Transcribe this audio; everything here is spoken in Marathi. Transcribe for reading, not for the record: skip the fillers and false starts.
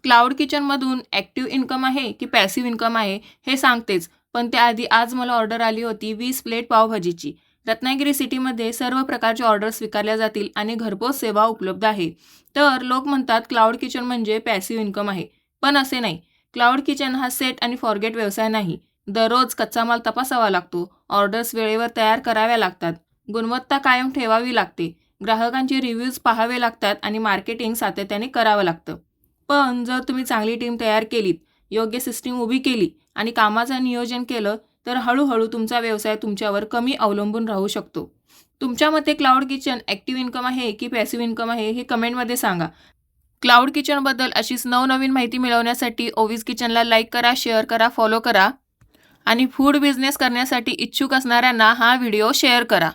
क्लाउड किचनमधून ॲक्टिव्ह इन्कम आहे की पॅसिव्ह इन्कम आहे हे सांगतेच, पण त्याआधी आज मला ऑर्डर आली होती 20 प्लेट पावभाजीची. रत्नागिरी सिटीमध्ये सर्व प्रकारचे ऑर्डर स्वीकारल्या जातील आणि घरपोच सेवा उपलब्ध आहे. तर लोक म्हणतात क्लाउड किचन म्हणजे पॅसिव्ह इन्कम आहे, पण असे नाही. क्लाउड किचन हा सेट आणि फॉरगेट व्यवसाय नाही. दररोज कच्चा माल तपासावा लागतो, ऑर्डर्स वेळेवर तयार कराव्या लागतात, गुणवत्ता कायम ठेवावी लागते, ग्राहकांचे रिव्ह्यूज पाहावे लागतात आणि मार्केटिंग सातत्याने करावं लागतं. पण जर तुम्ही चांगली टीम तयार केलीत, योग्य सिस्टीम उभी केली आणि कामाचं नियोजन केलं, तर हळूहळू तुमचा व्यवसाय तुमच्यावर कमी अवलंबून राहू शकतो. तुमच्या मते क्लाउड किचन ॲक्टिव्ह इन्कम आहे की पॅसिव्ह इन्कम आहे हे कमेंटमध्ये सांगा. क्लाउड किचनबद्दल अशीच नवनवीन माहिती मिळवण्यासाठी ओवीज किचनला लाईक करा, शेअर करा, फॉलो करा आणि फूड बिझनेस करण्यासाठी इच्छुक असणाऱ्यांना हा व्हिडिओ शेअर करा.